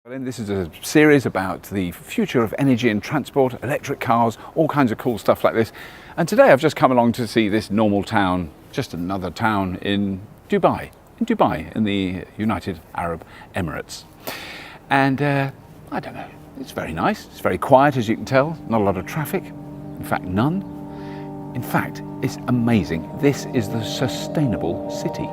This is a series about the future of energy and transport, electric cars, all kinds of cool stuff like this. And today I've just come along to see this normal town, just another town in Dubai, in the United Arab Emirates. And I don't know, it's very nice, it's very quiet as you can tell, not a lot of traffic, in fact none. In fact, it's amazing. This is the sustainable city.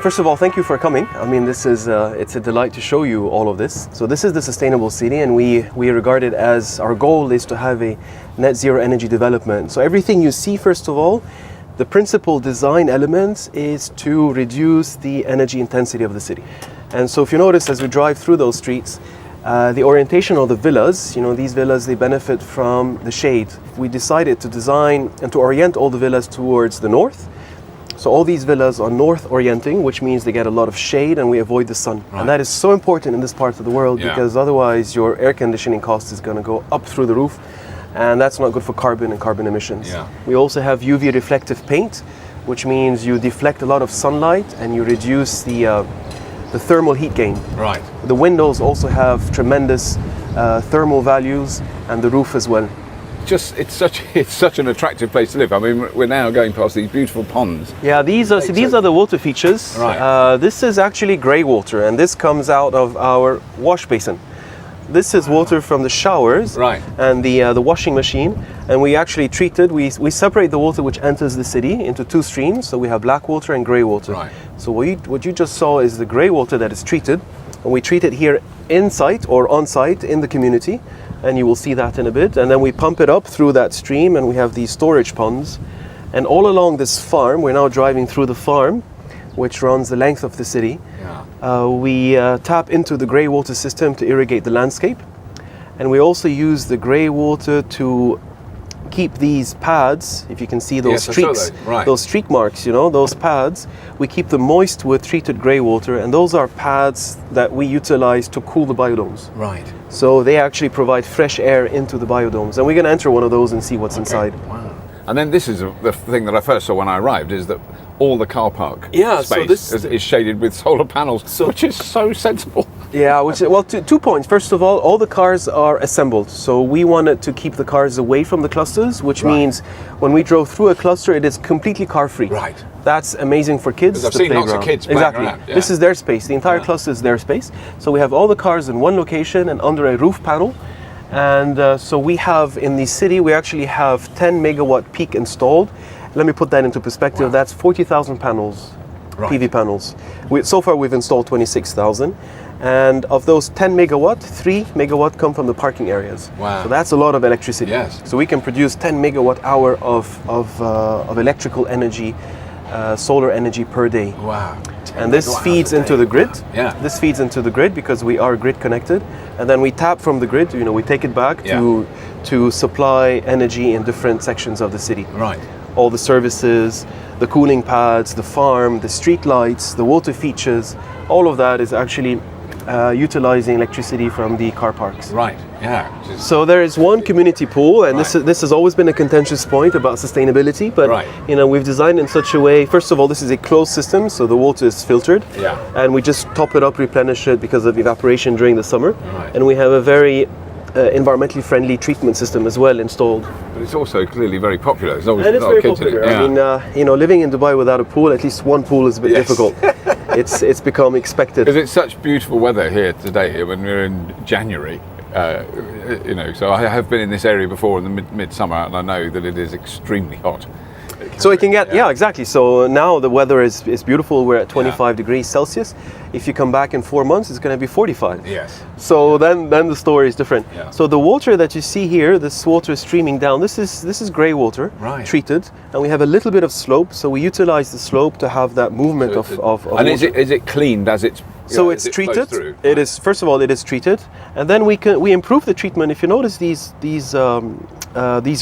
First of all, thank you for coming. I mean, it's a delight to show you all of this. So this is the sustainable city, and we regard it as our goal is to have a net zero energy development. So everything you see, first of all, the principal design element is to reduce the energy intensity of the city. And so if you notice as we drive through those streets, the orientation of the villas, these villas, they benefit from the shade. We decided to design and to orient all the villas towards the north. So all these villas are north orienting, which means they get a lot of shade and we avoid the sun. Right. And that is so important in this part of the world because otherwise your air conditioning cost is going to go up through the roof, and that's not good for carbon and carbon emissions. Yeah. We also have UV reflective paint, which means you deflect a lot of sunlight and you reduce the thermal heat gain. Right. The windows also have tremendous thermal values, and the roof as well. It's such an attractive place to live. I mean, we're now going past these beautiful ponds. Yeah, these are the water features. Right. This is actually grey water, and this comes out of our wash basin. This is water from the showers, right, and the washing machine, and we actually treat it. We separate the water which enters the city into two streams. So we have black water and grey water. Right. So what you just saw is the grey water that is treated, and we treat it here in-site or on-site in the community. And you will see that in a bit. And then we pump it up through that stream, and we have these storage ponds. And all along this farm, we're now driving through the farm, which runs the length of the city. Yeah. We tap into the grey water system to irrigate the landscape. And we also use the grey water to keep these pads, if you can see those streaks, right, those streak marks, those pads, we keep them moist with treated grey water, and those are pads that we utilize to cool the biodomes. Right. So they actually provide fresh air into the biodomes, and we're going to enter one of those and see what's inside. Wow. And then this is the thing that I first saw when I arrived, is that all the car park space is shaded with solar panels, which is so sensible. Yeah, well, 2 points. First of all the cars are assembled. So we wanted to keep the cars away from the clusters, which means when we drove through a cluster, it is completely car-free. Right. That's amazing for kids. I've seen lots of kids playing around. Yeah. This is their space. The entire cluster is their space. So we have all the cars in one location and under a roof panel. And so we have in the city, we actually have 10 megawatt peak installed. Let me put that into perspective. Wow. That's 40,000 panels, right, PV panels. So far we've installed 26,000. And of those 10 megawatt, 3 megawatt come from the parking areas. Wow. So that's a lot of electricity. Yes. So we can produce 10 megawatt hour of electrical energy, solar energy per day. Wow. And this feeds into the grid. Wow. Yeah. This feeds into the grid because we are grid connected. And then we tap from the grid, we take it back to supply energy in different sections of the city. Right. All the services, the cooling pads, the farm, the street lights, the water features, all of that is actually utilizing electricity from the car parks. Right, yeah. So there is one community pool, and this has always been a contentious point about sustainability, but we've designed in such a way. First of all, this is a closed system, so the water is filtered, and we just top it up, replenish it because of evaporation during the summer, and we have a very environmentally friendly treatment system as well installed. But it's also clearly very popular. There's always a lot of kids in it. I mean, living in Dubai without a pool, at least one pool is a bit difficult. It's become expected. Because it's such beautiful weather here today, when we're in January. So I have been in this area before in the midsummer, and I know that it is extremely hot. So it can get, exactly. So now the weather is beautiful. We're at 25 degrees Celsius. If you come back in 4 months, it's going to be 45. Yes. So then the story is different. Yeah. So the water that you see here, this water is streaming down. This is grey water, treated, and we have a little bit of slope. So we utilize the slope to have that movement of and water. Is it cleaned as it's? So it's treated. It is, first of all, it is treated, and then we improve the treatment. If you notice these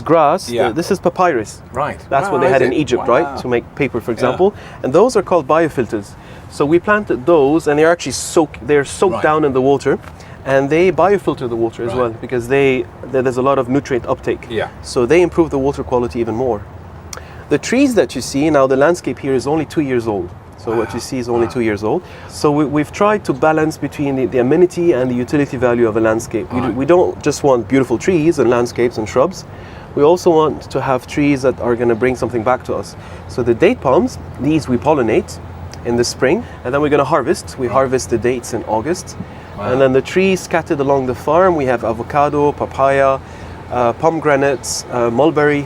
grass, this is papyrus. Right. That's what they had in Egypt, right, to make paper, for example. And those are called biofilters. So we planted those, and they're actually soaked down in the water. and they biofilter the water as Right. well, because there's a lot of nutrient uptake. Yeah. So they improve the water quality even more. The trees that you see now, the landscape here is only 2 years old. So what you see is only 2 years old. So we've tried to balance between the amenity and the utility value of a landscape. We don't just want beautiful trees and landscapes and shrubs. We also want to have trees that are going to bring something back to us. So the date palms, these we pollinate in the spring, and then we're going to harvest. We harvest the dates in August. And then the trees scattered along the farm, we have avocado, papaya, pomegranates, mulberry,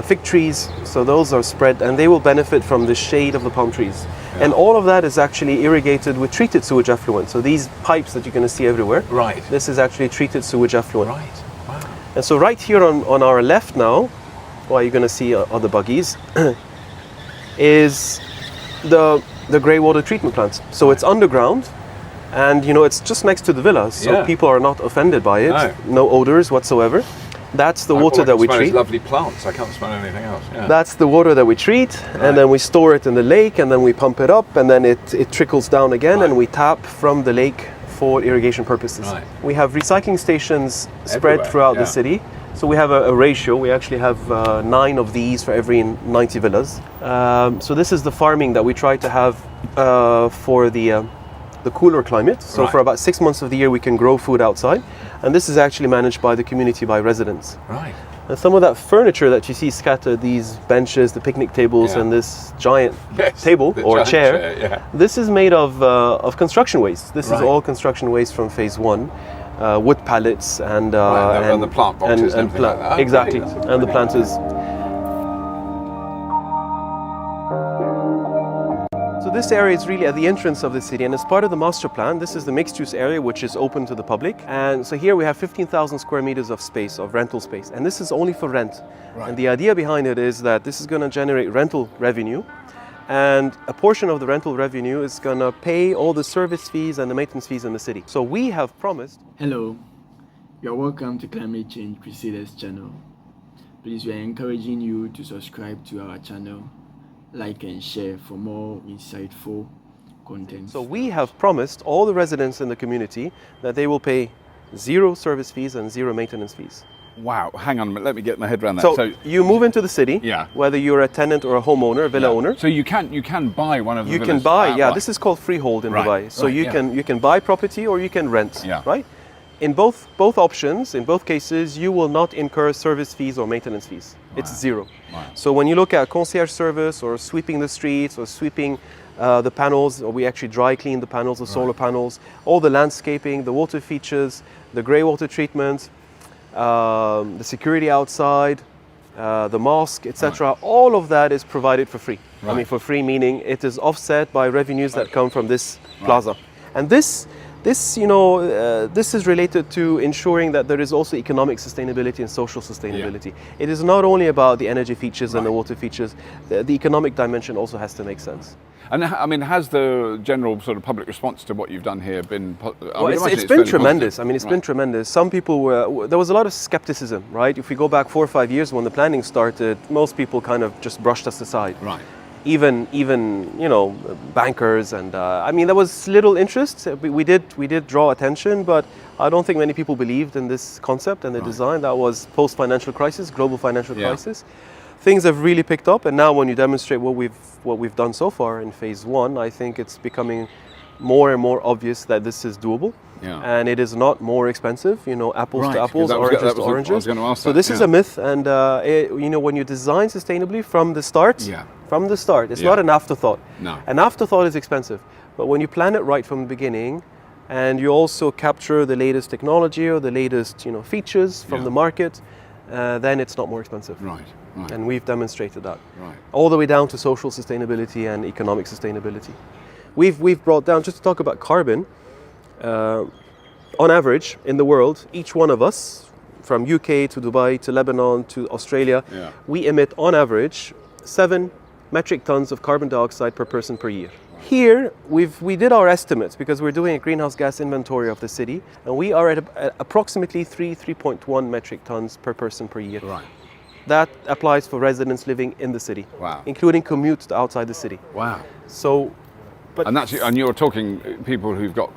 fig trees. So those are spread, and they will benefit from the shade of the palm trees. Yeah. And all of that is actually irrigated with treated sewage effluent. So these pipes that you're going to see everywhere, Right. this is actually treated sewage effluent. Right. Wow. And so right here on our left now, well, you're going to see other buggies, is the grey water treatment plant. So it's underground, and it's just next to the villas, so Yeah. people are not offended by it. No odors whatsoever. That's the water that we treat. Lovely plants. I can't smell anything else. Yeah. That's the water that we treat, and then we store it in the lake, and then we pump it up, and then it trickles down again, and we tap from the lake for irrigation purposes. Right. We have recycling stations spread Everywhere, throughout yeah. the city. So we have a ratio. We actually have 9 of these for every 90 villas. So this is the farming that we try to have for the cooler climate. So Right. for about 6 months of the year, we can grow food outside. And this is actually managed by the community, by residents. Right. And some of that furniture that you see scattered, these benches, the picnic tables, Yeah. and this giant Yes, table the or giant chair, yeah. this is made of construction waste. This is Right. all construction waste from phase 1. Wood pallets and Right, and the plant boxes and everything like that. Oh, exactly, brilliant. and the planters. So this area is really at the entrance of the city, and as part of the master plan, this is the mixed-use area, which is open to the public. And so here we have 15,000 square meters of space, of rental space, and this is only for rent. Right. And the idea behind it is that this is going to generate rental revenue, and a portion of the rental revenue is going to pay all the service fees and the maintenance fees in the city. So we have promised. Hello, you're welcome to Climatechange Crusaders channel. Please, we are encouraging you to subscribe to our channel, like and share for more insightful content. So we have promised all the residents in the community that they will pay 0 service fees and 0 maintenance fees. Wow. Hang on a minute. Let me get my head around that. So you move into the city, Yeah. whether you're a tenant or a homeowner, a villa owner. So you can buy one of the You can villas buy, yeah. outright. This is called freehold in Right, Dubai. So right, you yeah. can buy property or you can rent, Yeah. right? In both options, in both cases, you will not incur service fees or maintenance fees. It's 0. Wow. So when you look at concierge service or sweeping the streets or sweeping the panels, or we actually dry clean the panels, the solar panels, all the landscaping, the water features, the grey water treatment, the security outside, the mosque, etc. All of that is provided for free. I mean, Right. for free meaning it is offset by revenues that come from this plaza. And this is related to ensuring that there is also economic sustainability and social sustainability. It is not only about the energy features and the water features. The economic dimension also has to make sense. And I mean, has the general sort of public response to what you've done here been? Well, it's been tremendous. I mean, it's been tremendous. Some people there was a lot of skepticism, right? If we go back 4 or 5 years when the planning started, most people kind of just brushed us aside. Right. Even bankers and I mean, there was little interest. We did draw attention, but I don't think many people believed in this concept and the design. That was post-financial crisis, global financial crisis. Things have really picked up, and now when you demonstrate what we've done so far in phase 1, I think it's becoming more and more obvious that this is doable. Yeah. And it is not more expensive, apples Right, to apples, 'cause that was- oranges that to was what I oranges. was gonna ask So that, this is yeah. a myth, and when you design sustainably from the start, it's not an afterthought. No. An afterthought is expensive, but when you plan it right from the beginning, and you also capture the latest technology or the latest features from the market, then it's not more expensive. Right. Right. And we've demonstrated that. Right. All the way down to social sustainability and economic sustainability. We've brought down, just to talk about carbon, on average in the world, each one of us, from UK to Dubai to Lebanon to Australia, we emit on average 7 metric tons of carbon dioxide per person per year. Here, we did our estimates because we're doing a greenhouse gas inventory of the city, and we are at approximately 3.1 metric tons per person per year. Right. That applies for residents living in the city, Wow. including commutes outside the city. Wow. So, but And you're talking people who've got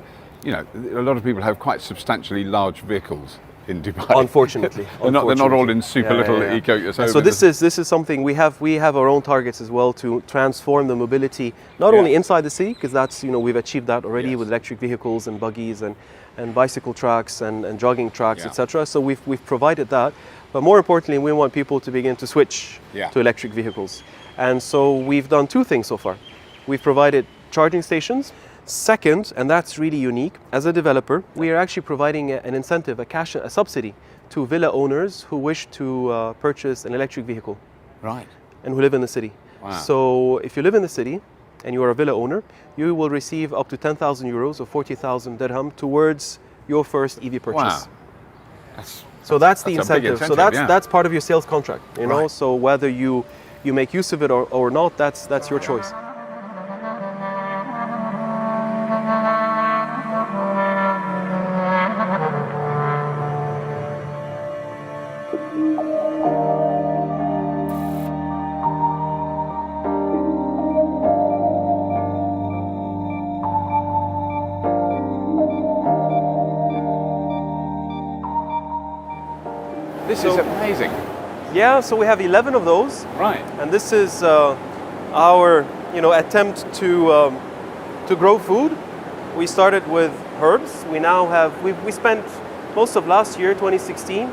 you know, a lot of people have quite substantially large vehicles in Dubai. Unfortunately, they're not all in super little eco. So this is something we have our own targets as well to transform the mobility not only inside the city, because that's, you know, we've achieved that already with electric vehicles and buggies and bicycle tracks and jogging tracks, etc. So we've provided that, but more importantly, we want people to begin to switch to electric vehicles. And so we've done two things so far. We've provided charging stations. Second, and that's really unique, as a developer, we are actually providing an incentive, a subsidy to villa owners who wish to purchase an electric vehicle. Right. And who live in the city. Wow. So if you live in the city and you are a villa owner, you will receive up to 10,000 euros or 40,000 dirham towards your first EV purchase. Wow. So that's the incentive. So that's part of your sales contract, you know. So whether you make use of it or not, that's your choice. This is amazing. Yeah, so we have 11 of those. Right. And this is our, you know, attempt to grow food. We started with herbs. We now have we spent most of last year, 2016,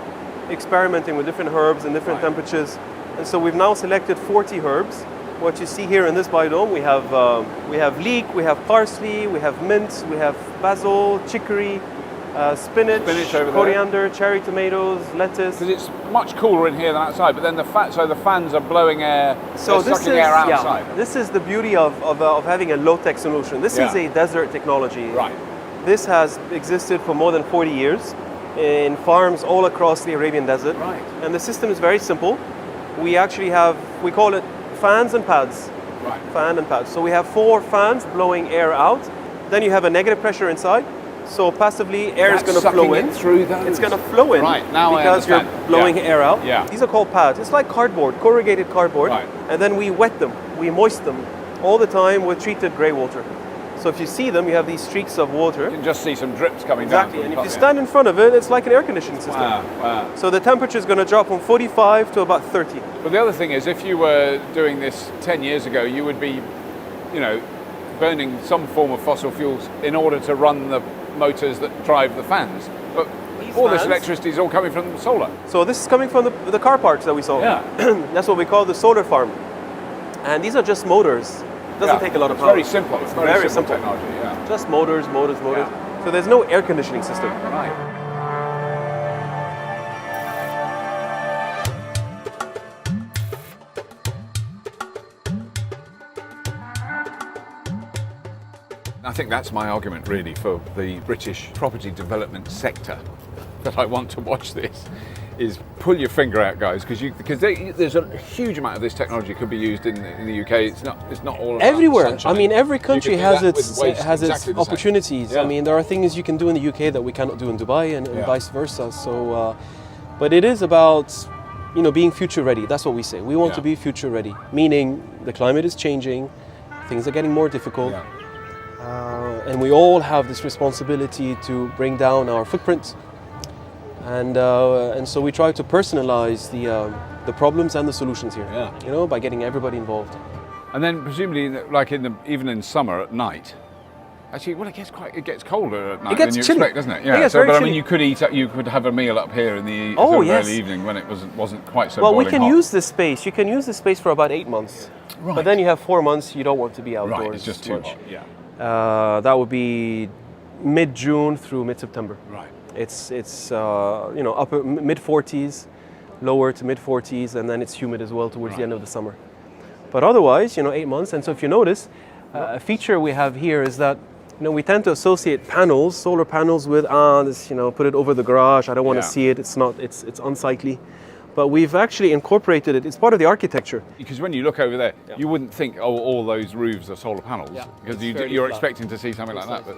experimenting with different herbs and different temperatures. And so we've now selected 40 herbs. What you see here in this biodome, we have leek, we have parsley, we have mint, we have basil, chicory, spinach coriander, cherry tomatoes, lettuce. Because it's much cooler in here than outside, but then the fans are blowing air, so this sucking air outside. Yeah, this is the beauty of having a low-tech solution. This is a desert technology. Right. This has existed for more than 40 years in farms all across the Arabian desert. Right. And the system is very simple. We actually have, we call it fans and pads. Right. Fan and pads. So we have 4 fans blowing air out. Then you have a negative pressure inside. So passively, air is going to flow in. Through those. It's going to flow in because you're blowing air out. Yeah. These are called pads. It's like cardboard, corrugated cardboard. Right. And then we wet them, we moist them all the time with treated grey water. So if you see them, you have these streaks of water. You can just see some drips coming down. Exactly. And if you stand in front of it, it's like an air conditioning system. Wow. So the temperature is going to drop from 45 to about 30. But the other thing is, if you were doing this 10 years ago, you would be, you know, burning some form of fossil fuels in order to run the motors that drive the fans. But all this electricity is all coming from solar. So this is coming from the car parks that we saw. Yeah. That's what we call the solar farm. And these are just motors. It doesn't take a lot of power. Very simple. It's very simple technology. Yeah. Just motors. So there's no air conditioning system. Right. I think that's my argument really for the British property development sector, that I want to watch this, is pull your finger out, guys, because there's a huge amount of this technology could be used in the UK. It's not all about everywhere. sunshine. I mean, every country has its exactly opportunities. Yeah. I mean, there are things you can do in the UK that we cannot do in Dubai, and vice versa. So, but it is about, you know, being future ready. That's what we say. We want to be future ready, meaning the climate is changing, things are getting more difficult. Yeah. And we all have this responsibility to bring down our footprint, and so we try to personalize the problems and the solutions here. Yeah. You know, by getting everybody involved. And then presumably, like even in summer at night. Actually, well, it gets colder at night than you expect, doesn't it? Yeah. So, but I mean, you could have a meal up here in the early evening when it wasn't quite so. Well, we can hot. use this space. You can use this space for about 8 months. Right. But then you have 4 months you don't want to be outdoors. Right. It's just too much. hot. Yeah. That would be mid-June through mid-September. Right. It's you know, upper mid-40s, lower to mid-40s, and then it's humid as well towards the end of the summer. But otherwise, you know, 8 months. And so if you notice, a feature we have here is that, you know, we tend to associate panels, solar panels, with this, you know, put it over the garage. I don't want to see it. It's not. It's unsightly. But we've actually incorporated it. It's part of the architecture. Because when you look over there, you wouldn't think, oh, all those roofs are solar panels, because you're expecting to see something like that. But